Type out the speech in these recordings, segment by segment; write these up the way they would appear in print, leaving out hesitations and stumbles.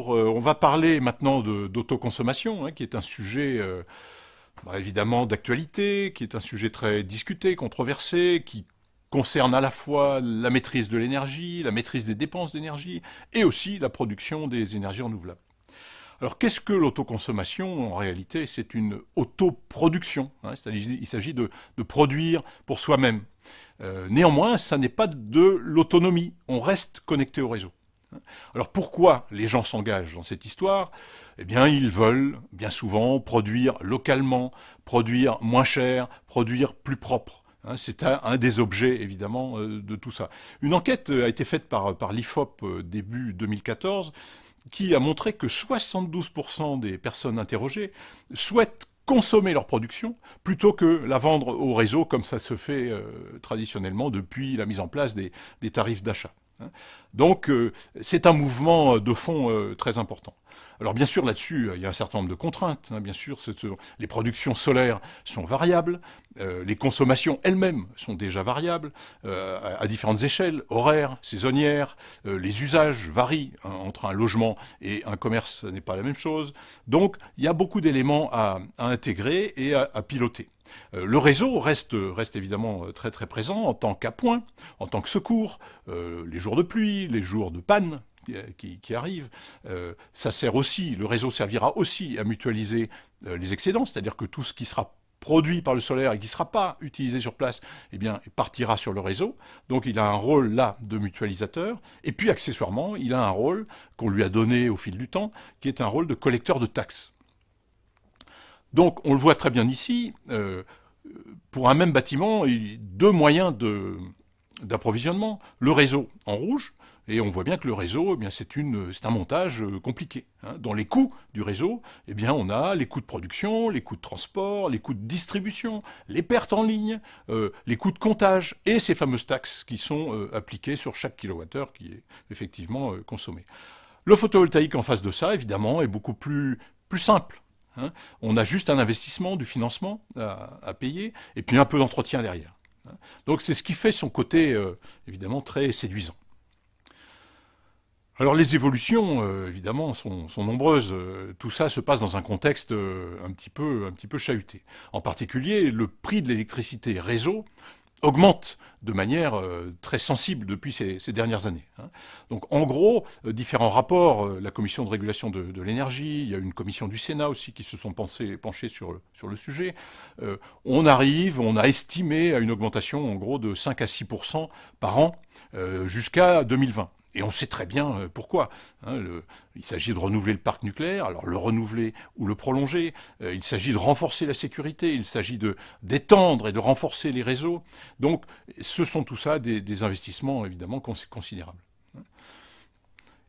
Bonjour, on va parler maintenant d'autoconsommation, qui est un sujet évidemment d'actualité, qui est un sujet très discuté, controversé, qui concerne à la fois la maîtrise de l'énergie, la maîtrise des dépenses d'énergie et aussi la production des énergies renouvelables. Alors qu'est-ce que l'autoconsommation? En réalité, c'est une autoproduction, il s'agit de produire pour soi-même. Néanmoins, ça n'est pas de l'autonomie, on reste connecté au réseau. Alors pourquoi les gens s'engagent dans cette histoire? Eh bien, ils veulent bien souvent produire localement, produire moins cher, produire plus propre. C'est un des objets, évidemment, de tout ça. Une enquête a été faite par l'IFOP début 2014 qui a montré que 72% des personnes interrogées souhaitent consommer leur production plutôt que la vendre au réseau comme ça se fait traditionnellement depuis la mise en place des tarifs d'achat. Donc c'est un mouvement de fond très important. Alors bien sûr là-dessus il y a un certain nombre de contraintes. Bien sûr les productions solaires sont variables, les consommations elles-mêmes sont déjà variables à différentes échelles, horaires, saisonnières, les usages varient entre un logement et un commerce, ce n'est pas la même chose. Donc il y a beaucoup d'éléments à intégrer et à piloter. Le réseau reste évidemment très très présent en tant qu'appoint, en tant que secours, les jours de pluie, les jours de panne qui arrivent. Ça sert aussi, le réseau servira aussi à mutualiser les excédents, c'est-à-dire que tout ce qui sera produit par le solaire et qui ne sera pas utilisé sur place, eh bien, partira sur le réseau. Donc il a un rôle là de mutualisateur. Et puis accessoirement, il a un rôle qu'on lui a donné au fil du temps, qui est un rôle de collecteur de taxes. Donc, on le voit très bien ici, pour un même bâtiment, il y a deux moyens d'approvisionnement. Le réseau en rouge, et on voit bien que le réseau, eh bien, c'est un montage compliqué. Dans les coûts du réseau, eh bien, on a les coûts de production, les coûts de transport, les coûts de distribution, les pertes en ligne, les coûts de comptage, et ces fameuses taxes qui sont appliquées sur chaque kilowattheure qui est effectivement consommé. Le photovoltaïque en face de ça, évidemment, est beaucoup plus simple. On a juste un investissement, du financement à payer, et puis un peu d'entretien derrière. Donc c'est ce qui fait son côté, évidemment, très séduisant. Alors les évolutions, évidemment, sont nombreuses. Tout ça se passe dans un contexte un petit peu chahuté. En particulier, le prix de l'électricité réseau augmente de manière très sensible depuis ces dernières années. Donc en gros, différents rapports, la commission de régulation de l'énergie, il y a une commission du Sénat aussi qui se sont penchés sur le sujet, on a estimé à une augmentation en gros de 5 à 6% par an jusqu'à 2020. Et on sait très bien pourquoi. Il s'agit de renouveler le parc nucléaire, alors le renouveler ou le prolonger. Il s'agit de renforcer la sécurité, il s'agit d'étendre et de renforcer les réseaux. Donc ce sont tout ça des investissements évidemment considérables.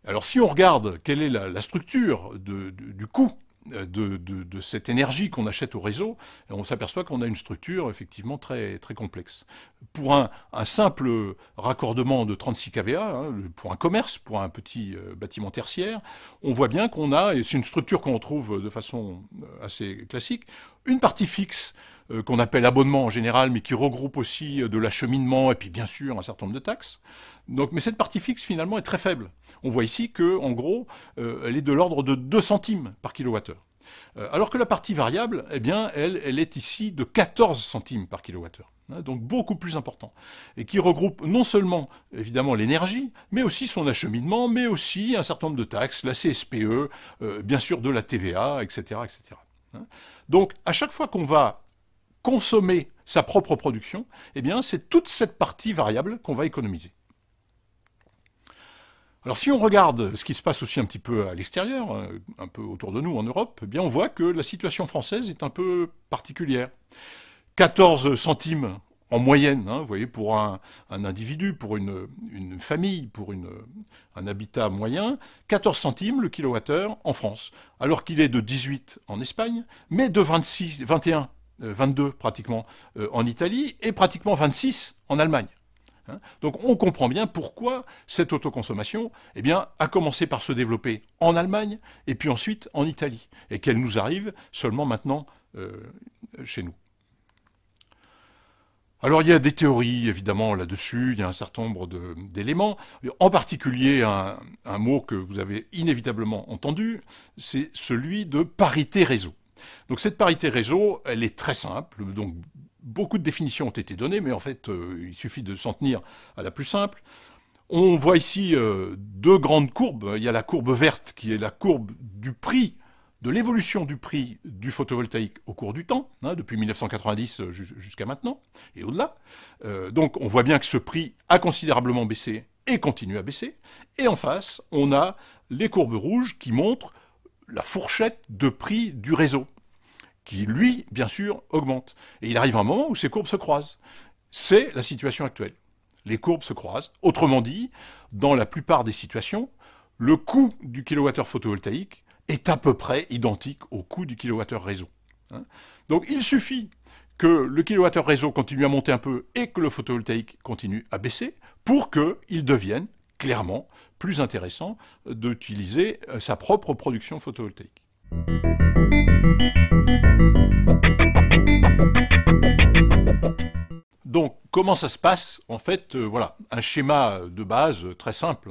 Alors si on regarde quelle est la structure du coût de cette énergie qu'on achète au réseau, on s'aperçoit qu'on a une structure effectivement très, très complexe. Pour un simple raccordement de 36 kVA, pour un commerce, pour un petit bâtiment tertiaire, on voit bien qu'on a, et c'est une structure qu'on retrouve de façon assez classique, une partie fixe qu'on appelle abonnement en général, mais qui regroupe aussi de l'acheminement et puis bien sûr un certain nombre de taxes. Donc, mais cette partie fixe finalement est très faible. On voit ici que, en gros, elle est de l'ordre de 2 centimes par kilowattheure. Alors que la partie variable, eh bien, elle est ici de 14 centimes par kilowattheure. Donc beaucoup plus important. Et qui regroupe non seulement, évidemment, l'énergie, mais aussi son acheminement, mais aussi un certain nombre de taxes, la CSPE, bien sûr de la TVA, etc., etc. Donc, à chaque fois qu'on va consommer sa propre production, eh bien, c'est toute cette partie variable qu'on va économiser. Alors si on regarde ce qui se passe aussi un petit peu à l'extérieur, un peu autour de nous en Europe, eh bien on voit que la situation française est un peu particulière. 14 centimes en moyenne, vous voyez, pour un individu, pour une famille, pour un habitat moyen, 14 centimes le kilowattheure en France, alors qu'il est de 18 en Espagne, mais de 26, 21, 22 pratiquement en Italie et pratiquement 26 en Allemagne. Donc on comprend bien pourquoi cette autoconsommation a commencé par se développer en Allemagne et puis ensuite en Italie, et qu'elle nous arrive seulement maintenant chez nous. Alors il y a des théories évidemment là-dessus, il y a un certain nombre d'éléments, en particulier un mot que vous avez inévitablement entendu, c'est celui de parité réseau. Donc cette parité réseau, elle est très simple, donc beaucoup de définitions ont été données, mais en fait il suffit de s'en tenir à la plus simple. On voit ici deux grandes courbes, il y a la courbe verte qui est la courbe du prix, de l'évolution du prix du photovoltaïque au cours du temps, hein, depuis 1990 jusqu'à maintenant, et au-delà. Donc on voit bien que ce prix a considérablement baissé et continue à baisser. Et en face, on a les courbes rouges qui montrent la fourchette de prix du réseau, qui lui, bien sûr, augmente. Et il arrive un moment où ces courbes se croisent. C'est la situation actuelle. Les courbes se croisent. Autrement dit, dans la plupart des situations, le coût du kilowattheure photovoltaïque est à peu près identique au coût du kilowattheure réseau. Donc il suffit que le kilowattheure réseau continue à monter un peu et que le photovoltaïque continue à baisser pour qu'il devienne clairement plus intéressant d'utiliser sa propre production photovoltaïque. Donc, comment ça se passe? En fait, voilà, un schéma de base très simple,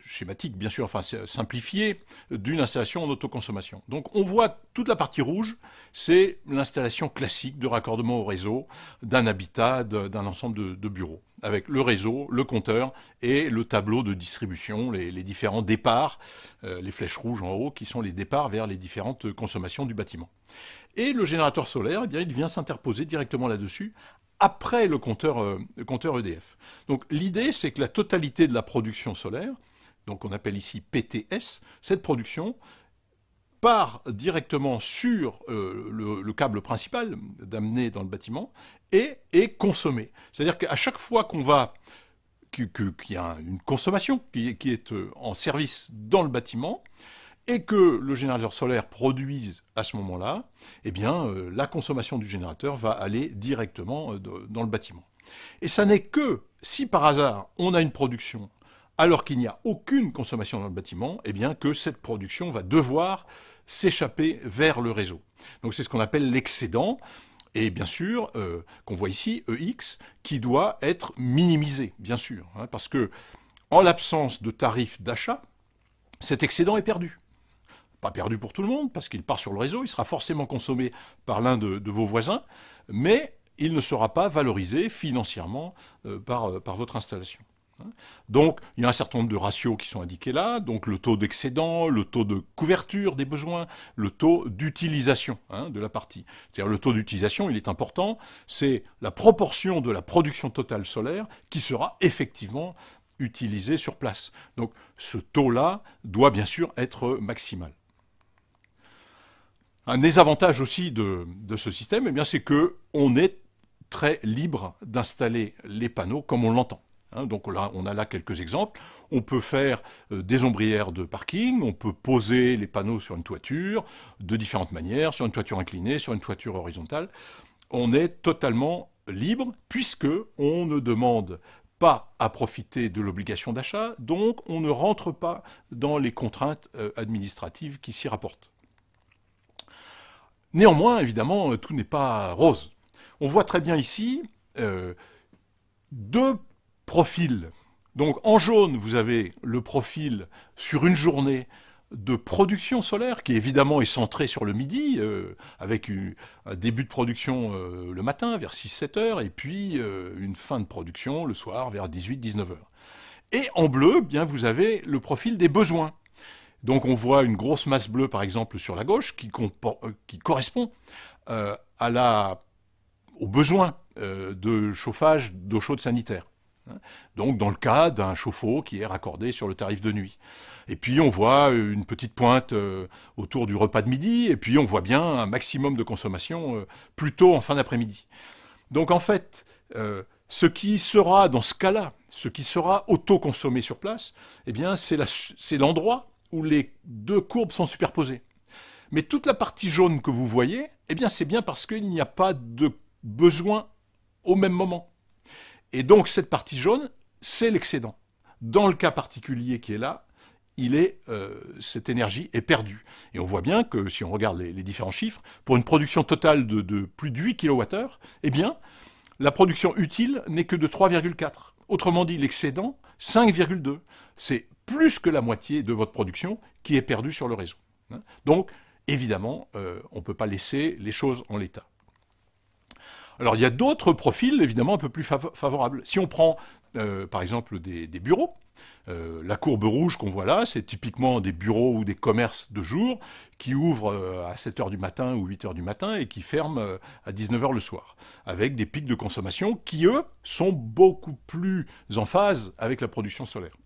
schématique bien sûr, enfin simplifié, d'une installation en autoconsommation. Donc on voit toute la partie rouge, c'est l'installation classique de raccordement au réseau d'un habitat, d'un ensemble de bureaux, avec le réseau, le compteur et le tableau de distribution, les différents départs, les flèches rouges en haut qui sont les départs vers les différentes consommations du bâtiment. Et le générateur solaire, eh bien, il vient s'interposer directement là-dessus, après le compteur EDF. Donc l'idée, c'est que la totalité de la production solaire, donc on appelle ici PTS, cette production part directement sur le câble principal d'amener dans le bâtiment et est consommée. C'est-à-dire qu'à chaque fois qu'il y a une consommation qui est en service dans le bâtiment, et que le générateur solaire produise à ce moment-là, eh bien, la consommation du générateur va aller directement dans le bâtiment. Et ça n'est que si par hasard on a une production alors qu'il n'y a aucune consommation dans le bâtiment, eh bien, que cette production va devoir s'échapper vers le réseau. Donc c'est ce qu'on appelle l'excédent, et bien sûr, qu'on voit ici, EX, qui doit être minimisé, bien sûr, hein, parce que en l'absence de tarif d'achat, cet excédent est perdu. Pas perdu pour tout le monde, parce qu'il part sur le réseau, il sera forcément consommé par l'un de vos voisins, mais il ne sera pas valorisé financièrement par votre installation. Donc, il y a un certain nombre de ratios qui sont indiqués là, donc le taux d'excédent, le taux de couverture des besoins, le taux d'utilisation de la partie. C'est-à-dire le taux d'utilisation, il est important, c'est la proportion de la production totale solaire qui sera effectivement utilisée sur place. Donc, ce taux-là doit bien sûr être maximal. Un des avantages aussi de ce système, eh bien, c'est qu'on est très libre d'installer les panneaux comme on l'entend. Donc là, on a là quelques exemples. On peut faire des ombrières de parking, on peut poser les panneaux sur une toiture de différentes manières, sur une toiture inclinée, sur une toiture horizontale. On est totalement libre puisque on ne demande pas à profiter de l'obligation d'achat, donc on ne rentre pas dans les contraintes administratives qui s'y rapportent. Néanmoins, évidemment, tout n'est pas rose. On voit très bien ici deux profils. Donc en jaune, vous avez le profil sur une journée de production solaire qui évidemment est centré sur le midi, avec un début de production le matin vers 6-7 heures et puis une fin de production le soir vers 18-19 heures. Et en bleu, bien, vous avez le profil des besoins. Donc on voit une grosse masse bleue par exemple sur la gauche qui correspond aux besoins de chauffage d'eau chaude sanitaire. Donc dans le cas d'un chauffe-eau qui est raccordé sur le tarif de nuit. Et puis on voit une petite pointe autour du repas de midi, et puis on voit bien un maximum de consommation plutôt en fin d'après-midi. Donc en fait, ce qui sera dans ce cas-là, ce qui sera auto-consommé sur place, eh bien c'est l'endroit où les deux courbes sont superposées. Mais toute la partie jaune que vous voyez, eh bien c'est bien parce qu'il n'y a pas de besoin au même moment. Et donc cette partie jaune, c'est l'excédent. Dans le cas particulier qui est là, cette énergie est perdue. Et on voit bien que si on regarde les différents chiffres, pour une production totale de plus de 8 kWh, eh bien, la production utile n'est que de 3,4. Autrement dit, l'excédent, 5,2. C'est plus que la moitié de votre production qui est perdue sur le réseau. Donc, évidemment, on ne peut pas laisser les choses en l'état. Alors, il y a d'autres profils, évidemment, un peu plus favorables. Si on prend, par exemple, des bureaux, la courbe rouge qu'on voit là, c'est typiquement des bureaux ou des commerces de jour qui ouvrent à 7 h du matin ou 8 h du matin et qui ferment à 19 h le soir, avec des pics de consommation qui, eux, sont beaucoup plus en phase avec la production solaire.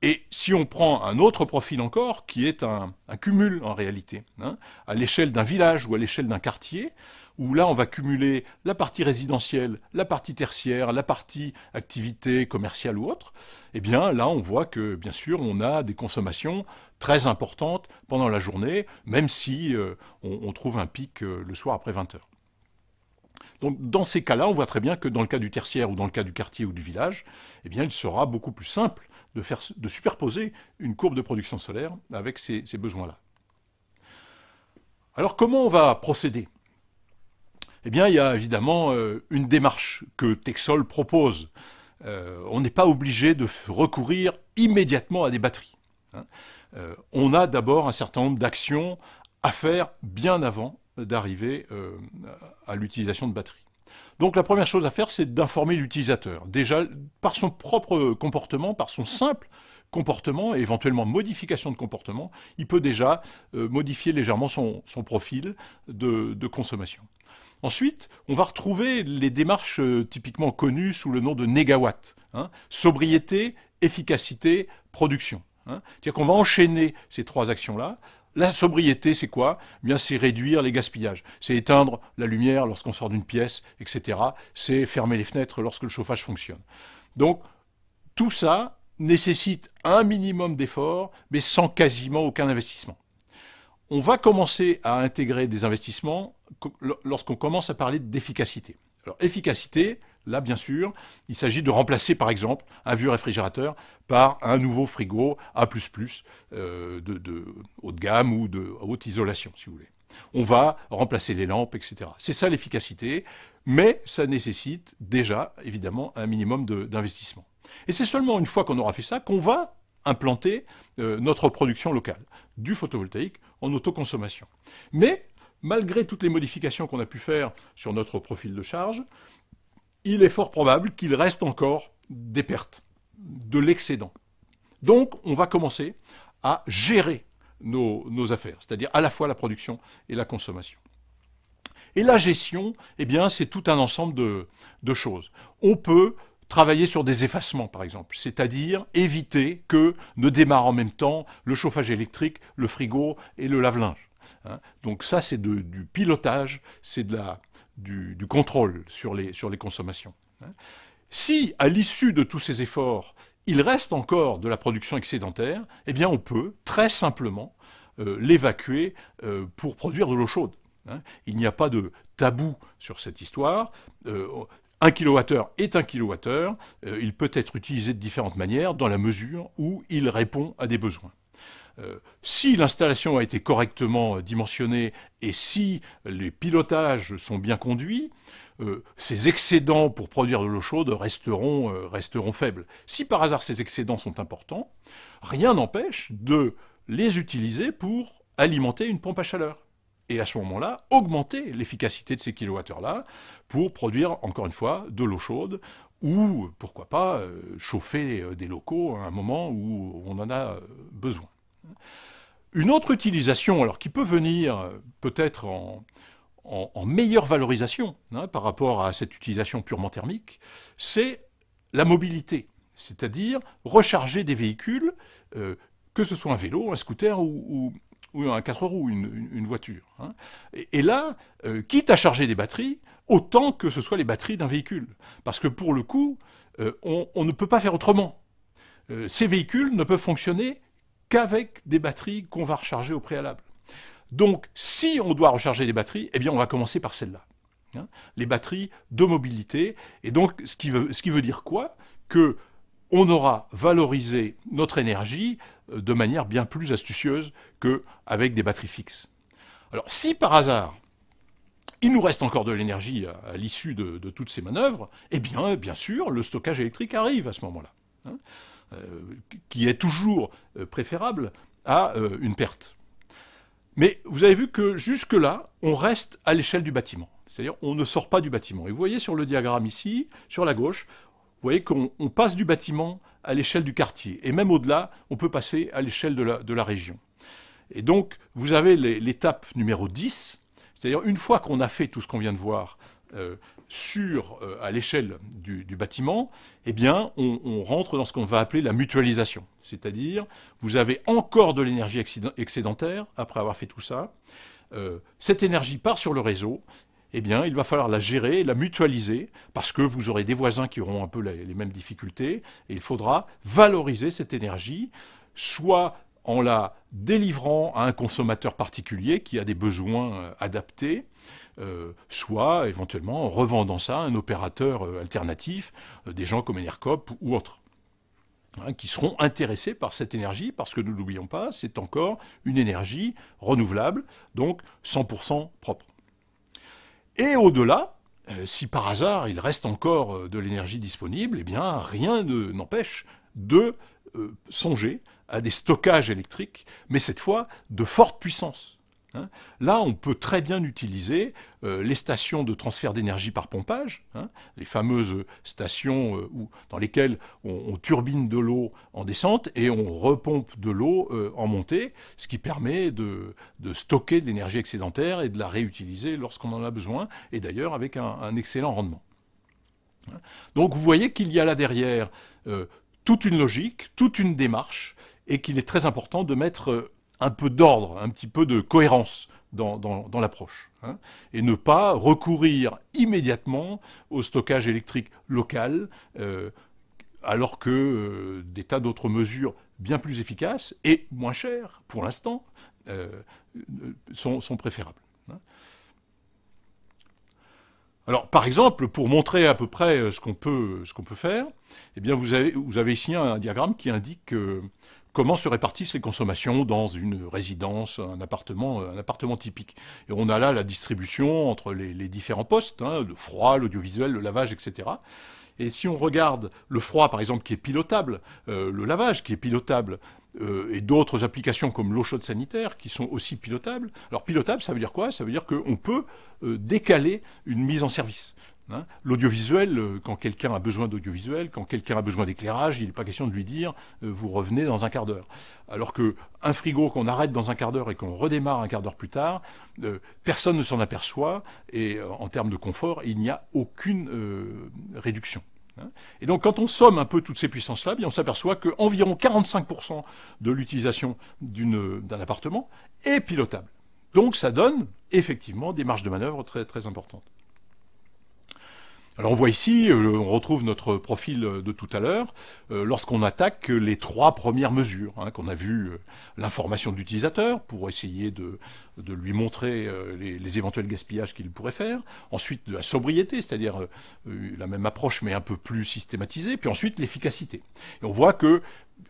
Et si on prend un autre profil encore, qui est un cumul en réalité, à l'échelle d'un village ou à l'échelle d'un quartier, où là on va cumuler la partie résidentielle, la partie tertiaire, la partie activité commerciale ou autre, eh bien là on voit que bien sûr on a des consommations très importantes pendant la journée, même si on trouve un pic le soir après 20 h. Donc dans ces cas-là, on voit très bien que dans le cas du tertiaire ou dans le cas du quartier ou du village, eh bien il sera beaucoup plus simple de superposer une courbe de production solaire avec ces besoins-là. Alors comment on va procéder ? Eh bien, il y a évidemment une démarche que Texol propose. On n'est pas obligé de recourir immédiatement à des batteries. On a d'abord un certain nombre d'actions à faire bien avant d'arriver à l'utilisation de batteries. Donc la première chose à faire, c'est d'informer l'utilisateur. Déjà, par son propre comportement, par son simple comportement et éventuellement modification de comportement, il peut déjà modifier légèrement son profil de consommation. Ensuite, on va retrouver les démarches typiquement connues sous le nom de négawatt. Sobriété, efficacité, production. C'est-à-dire qu'on va enchaîner ces trois actions-là. La sobriété, c'est quoi ? Eh bien, c'est réduire les gaspillages. C'est éteindre la lumière lorsqu'on sort d'une pièce, etc. C'est fermer les fenêtres lorsque le chauffage fonctionne. Donc, tout ça nécessite un minimum d'efforts, mais sans quasiment aucun investissement. On va commencer à intégrer des investissements lorsqu'on commence à parler d'efficacité. Alors, efficacité, là, bien sûr, il s'agit de remplacer, par exemple, un vieux réfrigérateur par un nouveau frigo A++, de haut de gamme ou de haute isolation, si vous voulez. On va remplacer les lampes, etc. C'est ça l'efficacité, mais ça nécessite déjà, évidemment, un minimum d'investissement. Et c'est seulement une fois qu'on aura fait ça qu'on va implanter notre production locale, du photovoltaïque en autoconsommation. Mais, malgré toutes les modifications qu'on a pu faire sur notre profil de charge, il est fort probable qu'il reste encore des pertes, de l'excédent. Donc, on va commencer à gérer nos affaires, c'est-à-dire à la fois la production et la consommation. Et la gestion, eh bien, c'est tout un ensemble de choses. On peut travailler sur des effacements, par exemple, c'est-à-dire éviter que ne démarrent en même temps le chauffage électrique, le frigo et le lave-linge. Donc ça, c'est du pilotage, c'est du contrôle sur les consommations. Si, à l'issue de tous ces efforts, il reste encore de la production excédentaire, eh bien on peut très simplement l'évacuer pour produire de l'eau chaude. Il n'y a pas de tabou sur cette histoire. 1 kWh est 1 kWh. Il peut être utilisé de différentes manières dans la mesure où il répond à des besoins. Si l'installation a été correctement dimensionnée et si les pilotages sont bien conduits, ces excédents pour produire de l'eau chaude resteront faibles. Si par hasard ces excédents sont importants, rien n'empêche de les utiliser pour alimenter une pompe à chaleur. Et à ce moment-là, augmenter l'efficacité de ces kilowattheures-là pour produire, encore une fois, de l'eau chaude ou, pourquoi pas, chauffer des locaux à un moment où on en a besoin. Une autre utilisation, alors qui peut venir peut-être en meilleure valorisation par rapport à cette utilisation purement thermique, c'est la mobilité, c'est-à-dire recharger des véhicules, que ce soit un vélo, un scooter ou un 4 roues, une voiture. Et là, quitte à charger des batteries, autant que ce soit les batteries d'un véhicule. Parce que pour le coup, on ne peut pas faire autrement. Ces véhicules ne peuvent fonctionner qu'avec des batteries qu'on va recharger au préalable. Donc, si on doit recharger des batteries, eh bien, on va commencer par celles-là. Les batteries de mobilité. Et donc, ce qui veut dire quoi ? Que on aura valorisé notre énergie de manière bien plus astucieuse qu'avec des batteries fixes. Alors, si par hasard, il nous reste encore de l'énergie à l'issue de toutes ces manœuvres, eh bien sûr, le stockage électrique arrive à ce moment-là, hein, qui est toujours préférable à une perte. Mais vous avez vu que jusque-là, on reste à l'échelle du bâtiment. C'est-à-dire, on ne sort pas du bâtiment. Et vous voyez sur le diagramme ici, sur la gauche, vous voyez qu'on passe du bâtiment à l'échelle du quartier. Et même au-delà, on peut passer à l'échelle de la région. Et donc, vous avez l'étape numéro 10, c'est-à-dire une fois qu'on a fait tout ce qu'on vient de voir à l'échelle du bâtiment, eh bien, on rentre dans ce qu'on va appeler la mutualisation. C'est-à-dire, vous avez encore de l'énergie excédentaire après avoir fait tout ça. Cette énergie part sur le réseau. Eh bien, il va falloir la gérer, la mutualiser, parce que vous aurez des voisins qui auront un peu les mêmes difficultés, et il faudra valoriser cette énergie, soit en la délivrant à un consommateur particulier qui a des besoins adaptés, soit éventuellement en revendant ça à un opérateur alternatif, des gens comme Enercop ou autres, hein, qui seront intéressés par cette énergie, parce que ne l'oublions pas, c'est encore une énergie renouvelable, donc 100% propre. Et au-delà, si par hasard il reste encore de l'énergie disponible, eh bien rien n'empêche de songer à des stockages électriques, mais cette fois de forte puissance. Hein. Là, on peut très bien utiliser les stations de transfert d'énergie par pompage, hein, les fameuses stations dans lesquelles on turbine de l'eau en descente et on repompe de l'eau en montée, ce qui permet de stocker de l'énergie excédentaire et de la réutiliser lorsqu'on en a besoin, et d'ailleurs avec un excellent rendement. Donc vous voyez qu'il y a là derrière toute une logique, toute une démarche, et qu'il est très important de mettre un peu d'ordre, un petit peu de cohérence dans l'approche, hein, et ne pas recourir immédiatement au stockage électrique local, alors que des tas d'autres mesures bien plus efficaces et moins chères, pour l'instant, sont préférables. Hein. Alors, par exemple, pour montrer à peu près ce qu'on peut faire, eh bien, vous avez ici un diagramme qui indique comment se répartissent les consommations dans une résidence, un appartement typique. Et on a là la distribution entre les différents postes, hein, le froid, l'audiovisuel, le lavage, etc. Et si on regarde le froid, par exemple, qui est pilotable, le lavage qui est pilotable, et d'autres applications comme l'eau chaude sanitaire qui sont aussi pilotables. Alors pilotable, ça veut dire quoi? Ça veut dire qu'on peut décaler une mise en service. Hein. L'audiovisuel, quand quelqu'un a besoin d'audiovisuel, quand quelqu'un a besoin d'éclairage, il n'est pas question de lui dire vous revenez dans un quart d'heure. Alors qu'un frigo qu'on arrête dans un quart d'heure et qu'on redémarre un quart d'heure plus tard, personne ne s'en aperçoit et en termes de confort, il n'y a aucune réduction. Et donc quand on somme un peu toutes ces puissances-là, on s'aperçoit qu'environ 45% de l'utilisation d'un appartement est pilotable. Donc ça donne effectivement des marges de manœuvre très, très importantes. Alors on voit ici, on retrouve notre profil de tout à l'heure, lorsqu'on attaque les trois premières mesures, hein, qu'on a vu, l'information de l'utilisateur, pour essayer de lui montrer les éventuels gaspillages qu'il pourrait faire, ensuite de la sobriété, c'est-à-dire la même approche mais un peu plus systématisée, puis ensuite l'efficacité. Et on voit que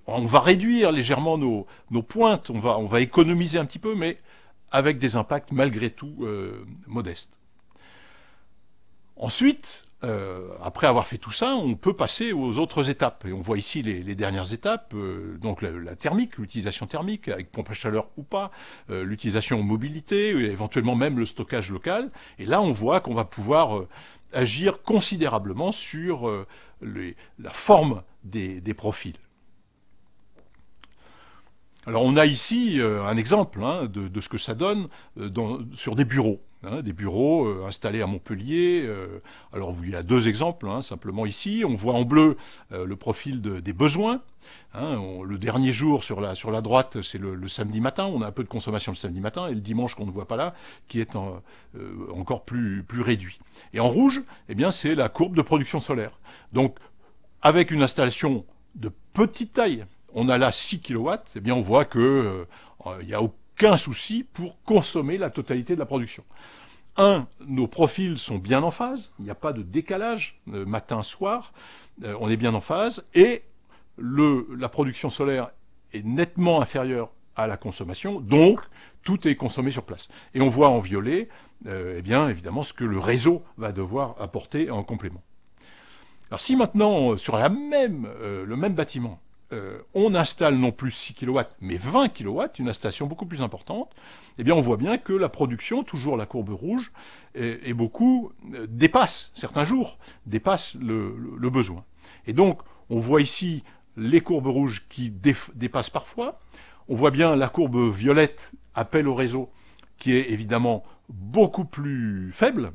on va réduire légèrement nos pointes, on va économiser un petit peu, mais avec des impacts malgré tout modestes. Ensuite, après avoir fait tout ça, on peut passer aux autres étapes. Et on voit ici les dernières étapes, donc la thermique, l'utilisation thermique, avec pompe à chaleur ou pas, l'utilisation en mobilité, éventuellement même le stockage local. Et là, on voit qu'on va pouvoir agir considérablement sur la forme des profils. Alors on a ici un exemple hein, de ce que ça donne sur des bureaux. Hein, des bureaux installés à Montpellier. Alors il y a deux exemples, hein, simplement ici. On voit en bleu le profil des besoins. Hein, le dernier jour sur la droite, c'est le samedi matin. On a un peu de consommation le samedi matin. Et le dimanche qu'on ne voit pas là, qui est encore plus réduit. Et en rouge, eh bien, c'est la courbe de production solaire. Donc avec une installation de petite taille, on a là 6 kW, eh bien on voit que il n'y a aucun souci pour consommer la totalité de la production. Nos profils sont bien en phase, il n'y a pas de décalage matin-soir, on est bien en phase, et la production solaire est nettement inférieure à la consommation, donc tout est consommé sur place. Et on voit en violet, eh bien, évidemment, ce que le réseau va devoir apporter en complément. Alors si maintenant, sur le même bâtiment, on installe non plus 6 kW, mais 20 kW, une installation beaucoup plus importante, eh bien on voit bien que la production, toujours la courbe rouge, dépasse, certains jours, dépasse le besoin. Et donc, on voit ici les courbes rouges qui dépassent parfois. On voit bien la courbe violette, appel au réseau, qui est évidemment beaucoup plus faible.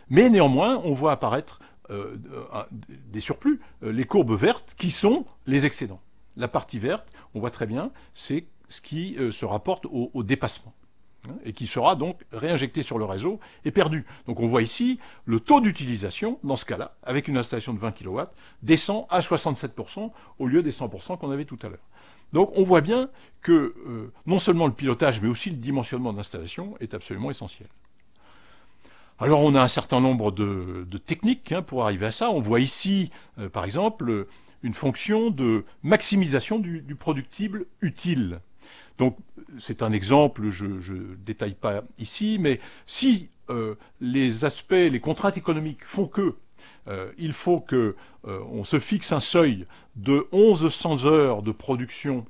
Mais néanmoins, on voit apparaître des surplus, les courbes vertes qui sont les excédents. La partie verte, on voit très bien, c'est ce qui se rapporte au dépassement, hein, et qui sera donc réinjecté sur le réseau et perdu. Donc on voit ici, le taux d'utilisation, dans ce cas-là, avec une installation de 20 kW, descend à 67% au lieu des 100% qu'on avait tout à l'heure. Donc on voit bien que non seulement le pilotage, mais aussi le dimensionnement d'installation est absolument essentiel. Alors on a un certain nombre de techniques pour arriver à ça. On voit ici, par exemple, une fonction de maximisation du productible utile. Donc c'est un exemple, je ne détaille pas ici, mais si les contraintes économiques font que il faut que on se fixe un seuil de 1100 heures de production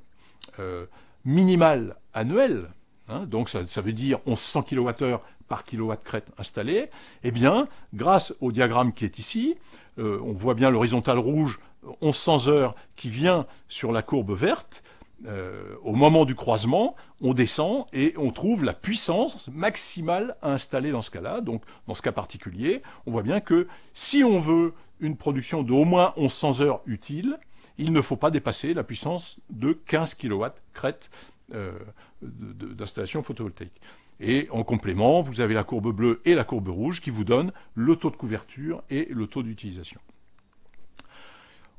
minimale annuelle, hein, donc ça veut dire 1100 kWh par kilowatt crête installé, eh bien, grâce au diagramme qui est ici, on voit bien l'horizontale rouge, 1100 heures qui vient sur la courbe verte. Au moment du croisement, on descend et on trouve la puissance maximale à installer dans ce cas-là. Donc, dans ce cas particulier, on voit bien que si on veut une production de au moins 1100 heures utiles, il ne faut pas dépasser la puissance de 15 kW crête d'installation photovoltaïque. Et en complément, vous avez la courbe bleue et la courbe rouge qui vous donnent le taux de couverture et le taux d'utilisation.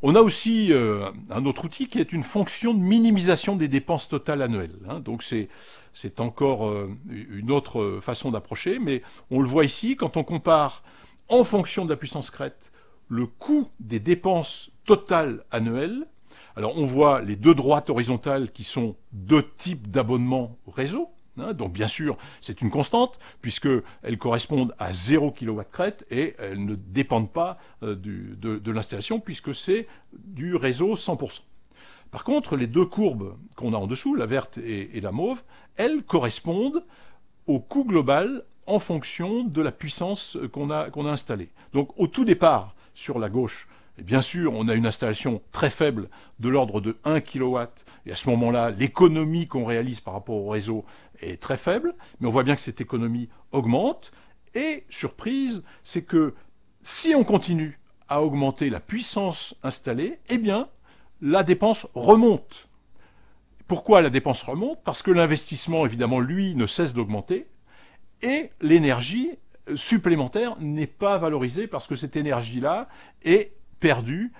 On a aussi un autre outil qui est une fonction de minimisation des dépenses totales annuelles. Hein. Donc c'est encore une autre façon d'approcher, mais on le voit ici, quand on compare en fonction de la puissance crête le coût des dépenses totales annuelles. Alors on voit les deux droites horizontales qui sont deux types d'abonnements au réseau. Hein, donc bien sûr, c'est une constante, puisqu'elles correspondent à 0 kW crête et elles ne dépendent pas de l'installation, puisque c'est du réseau 100%. Par contre, les deux courbes qu'on a en dessous, la verte et la mauve, elles correspondent au coût global en fonction de la puissance qu'on a installée. Donc au tout départ, sur la gauche, et bien sûr, on a une installation très faible de l'ordre de 1 kW, et à ce moment-là, l'économie qu'on réalise par rapport au réseau est très faible, mais on voit bien que cette économie augmente, et surprise, c'est que si on continue à augmenter la puissance installée, eh bien, la dépense remonte. Pourquoi la dépense remonte? Parce que l'investissement, évidemment, lui, ne cesse d'augmenter, et l'énergie supplémentaire n'est pas valorisée parce que cette énergie-là est perdue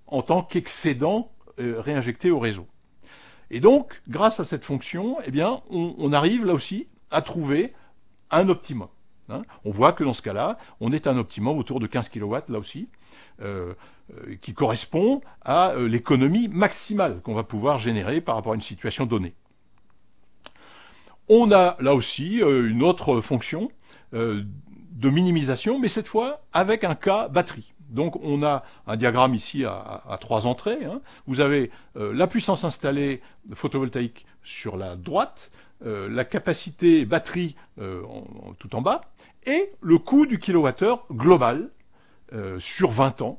en tant qu'excédent réinjecté au réseau. Et donc, grâce à cette fonction, eh bien, on arrive là aussi à trouver un optimum. Hein. On voit que dans ce cas-là, on est à un optimum autour de 15 kW, là aussi, qui correspond à l'économie maximale qu'on va pouvoir générer par rapport à une situation donnée. On a là aussi une autre fonction de minimisation, mais cette fois avec un cas batterie. Donc on a un diagramme ici à trois entrées. Hein. Vous avez la puissance installée photovoltaïque sur la droite, la capacité batterie tout en bas, et le coût du kilowattheure global sur 20 ans.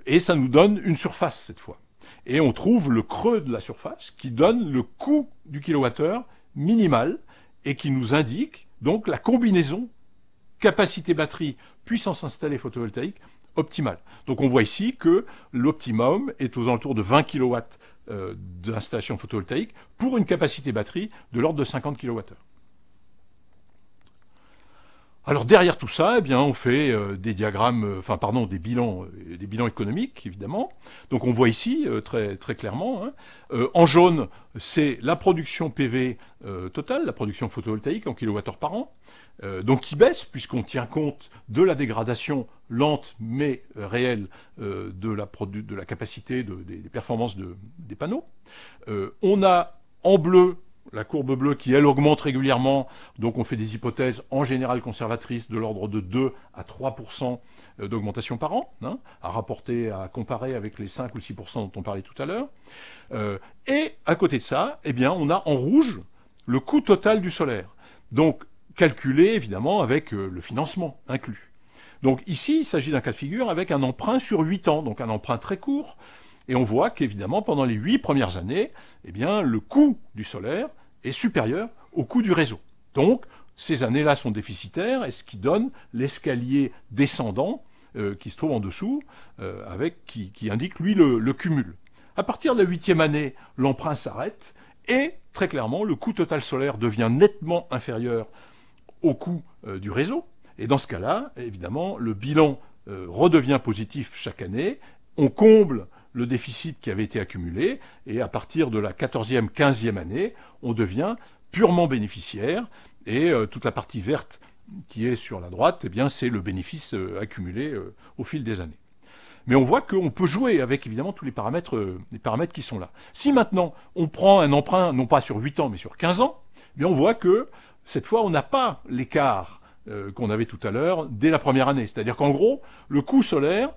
Et ça nous donne une surface cette fois. Et on trouve le creux de la surface qui donne le coût du kilowattheure minimal et qui nous indique donc la combinaison capacité batterie, puissance installée photovoltaïque optimale. Donc on voit ici que l'optimum est aux alentours de 20 kW d'installation photovoltaïque pour une capacité batterie de l'ordre de 50 kWh. Alors derrière tout ça, eh bien, on fait des diagrammes, des bilans économiques évidemment. Donc on voit ici très clairement. Hein, en jaune, c'est la production PV totale, la production photovoltaïque en kilowattheure par an, donc qui baisse puisqu'on tient compte de la dégradation lente mais réelle de la capacité des performances des panneaux. On a en bleu la courbe bleue qui, elle, augmente régulièrement. Donc on fait des hypothèses en général conservatrices de l'ordre de 2 à 3% d'augmentation par an, hein, à comparer avec les 5 ou 6% dont on parlait tout à l'heure. Et à côté de ça, eh bien, on a en rouge le coût total du solaire. Donc calculé évidemment avec le financement inclus. Donc ici, il s'agit d'un cas de figure avec un emprunt sur 8 ans, donc un emprunt très court. Et on voit qu'évidemment, pendant les 8 premières années, eh bien, le coût du solaire est supérieur au coût du réseau. Donc, ces années-là sont déficitaires, et ce qui donne l'escalier descendant qui se trouve en dessous, qui indique, lui, le cumul. À partir de la 8e année, l'emprunt s'arrête, et très clairement, le coût total solaire devient nettement inférieur au coût du réseau. Et dans ce cas-là, évidemment, le bilan redevient positif chaque année, on comble le déficit qui avait été accumulé, et à partir de la 14e, 15e année, on devient purement bénéficiaire, et toute la partie verte qui est sur la droite, eh bien, c'est le bénéfice accumulé au fil des années. Mais on voit qu'on peut jouer avec, évidemment, tous les paramètres qui sont là. Si maintenant, on prend un emprunt, non pas sur 8 ans, mais sur 15 ans, eh bien, on voit que, cette fois, on n'a pas l'écart qu'on avait tout à l'heure dès la première année. C'est-à-dire qu'en gros, le coût solaire,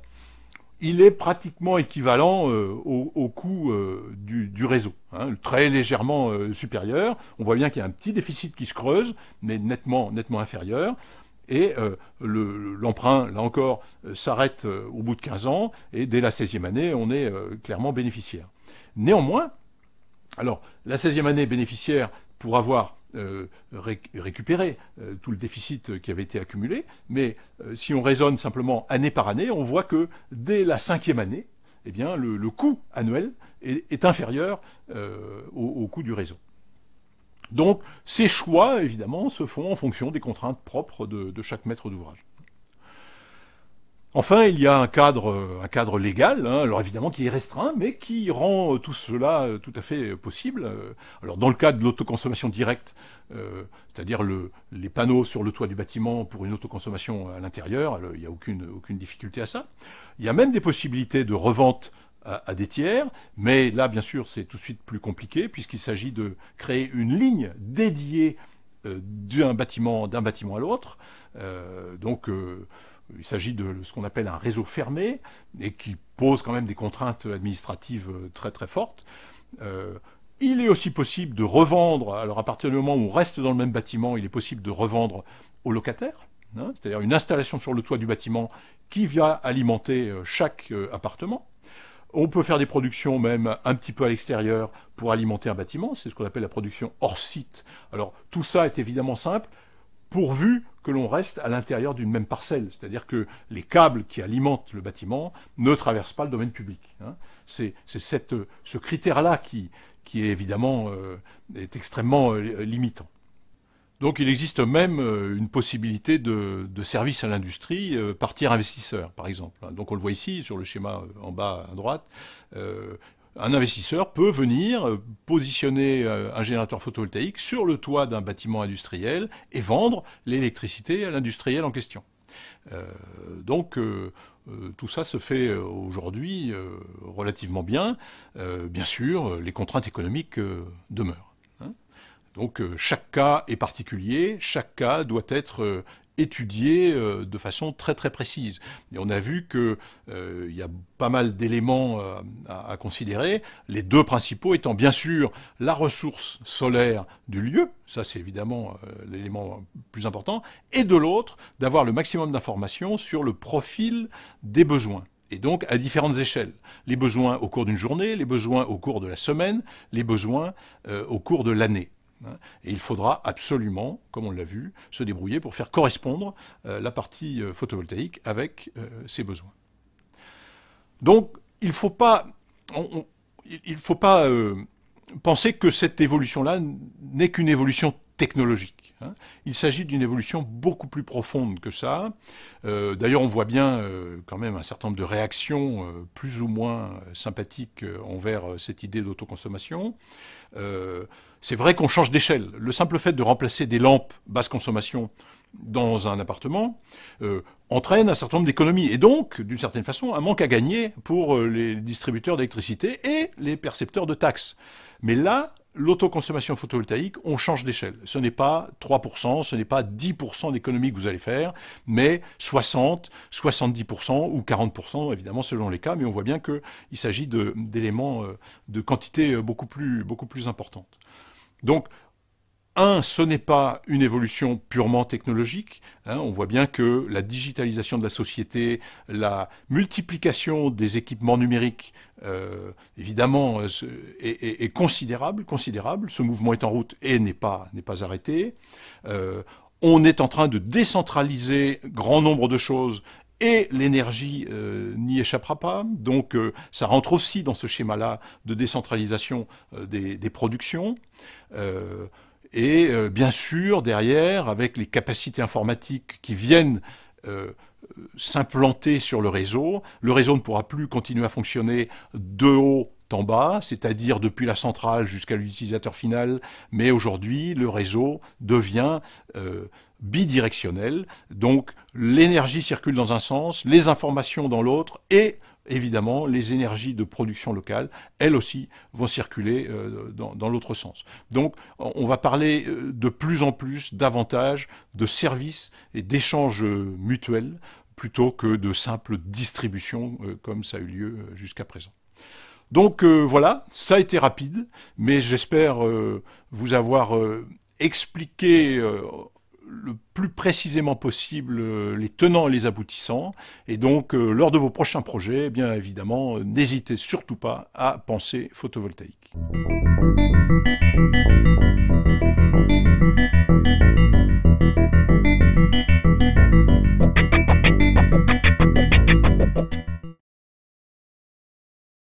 il est pratiquement équivalent au coût du réseau, hein, très légèrement supérieur. On voit bien qu'il y a un petit déficit qui se creuse, mais nettement inférieur. Et l'emprunt, là encore, s'arrête au bout de 15 ans, et dès la 16e année, on est clairement bénéficiaire. Néanmoins, alors, la 16e année bénéficiaire, pour avoir récupérer tout le déficit qui avait été accumulé, mais si on raisonne simplement année par année, on voit que dès la 5e année, eh bien, le coût annuel est inférieur au coût du réseau. Donc ces choix, évidemment, se font en fonction des contraintes propres de chaque maître d'ouvrage. Enfin, il y a un cadre légal, hein, alors évidemment qui est restreint, mais qui rend tout cela tout à fait possible. Alors dans le cas de l'autoconsommation directe, c'est-à-dire les panneaux sur le toit du bâtiment pour une autoconsommation à l'intérieur, il n'y a aucune difficulté à ça. Il y a même des possibilités de revente à des tiers, mais là, bien sûr, c'est tout de suite plus compliqué, puisqu'il s'agit de créer une ligne dédiée d'un bâtiment à l'autre. Il s'agit de ce qu'on appelle un réseau fermé, et qui pose quand même des contraintes administratives très très fortes. Il est aussi possible de revendre, alors à partir du moment où on reste dans le même bâtiment, il est possible de revendre aux locataires, hein, c'est-à-dire une installation sur le toit du bâtiment qui vient alimenter chaque appartement. On peut faire des productions même un petit peu à l'extérieur pour alimenter un bâtiment, c'est ce qu'on appelle la production hors site. Alors tout ça est évidemment simple, pourvu que l'on reste à l'intérieur d'une même parcelle, c'est-à-dire que les câbles qui alimentent le bâtiment ne traversent pas le domaine public, hein. C'est ce critère-là qui est évidemment est extrêmement limitant. Donc il existe même une possibilité de service à l'industrie par tiers investisseur, par exemple. Donc on le voit ici sur le schéma en bas à droite. Un investisseur peut venir positionner un générateur photovoltaïque sur le toit d'un bâtiment industriel et vendre l'électricité à l'industriel en question. Tout ça se fait aujourd'hui relativement bien. Bien sûr, les contraintes économiques demeurent. Donc chaque cas est particulier, chaque cas doit être étudié de façon très très précise. Et on a vu qu'il y a pas mal d'éléments à considérer, les deux principaux étant bien sûr la ressource solaire du lieu, ça c'est évidemment l'élément plus important, et de l'autre, d'avoir le maximum d'informations sur le profil des besoins. Et donc à différentes échelles. Les besoins au cours d'une journée, les besoins au cours de la semaine, les besoins au cours de l'année. Et il faudra absolument, comme on l'a vu, se débrouiller pour faire correspondre la partie photovoltaïque avec ses besoins. Donc, il ne faut pas penser que cette évolution-là n'est qu'une évolution technologique. Il s'agit d'une évolution beaucoup plus profonde que ça. D'ailleurs, on voit bien quand même un certain nombre de réactions plus ou moins sympathiques envers cette idée d'autoconsommation. C'est vrai qu'on change d'échelle. Le simple fait de remplacer des lampes basse consommation dans un appartement entraîne un certain nombre d'économies et donc, d'une certaine façon, un manque à gagner pour les distributeurs d'électricité et les percepteurs de taxes. Mais là, l'autoconsommation photovoltaïque, on change d'échelle. Ce n'est pas 3%, ce n'est pas 10% d'économie que vous allez faire, mais 60, 70% ou 40%, évidemment selon les cas, mais on voit bien qu'il s'agit d'éléments de quantité beaucoup plus importante. Donc, ce n'est pas une évolution purement technologique. On voit bien que la digitalisation de la société, la multiplication des équipements numériques, évidemment, est considérable. Ce mouvement est en route et n'est pas arrêté. On est en train de décentraliser grand nombre de choses. Et l'énergie n'y échappera pas. Donc ça rentre aussi dans ce schéma-là de décentralisation des productions. Et bien sûr, derrière, avec les capacités informatiques qui viennent s'implanter sur le réseau ne pourra plus continuer à fonctionner de haut en bas, c'est-à-dire depuis la centrale jusqu'à l'utilisateur final, mais aujourd'hui, le réseau devient bidirectionnel, donc l'énergie circule dans un sens, les informations dans l'autre, et évidemment, les énergies de production locale, elles aussi, vont circuler dans l'autre sens. Donc, on va parler de plus en plus, davantage, de services et d'échanges mutuels, plutôt que de simple distribution, comme ça a eu lieu jusqu'à présent. Donc voilà, ça a été rapide, mais j'espère vous avoir expliqué le plus précisément possible les tenants et les aboutissants. Et donc, lors de vos prochains projets, eh bien évidemment, n'hésitez surtout pas à penser photovoltaïque.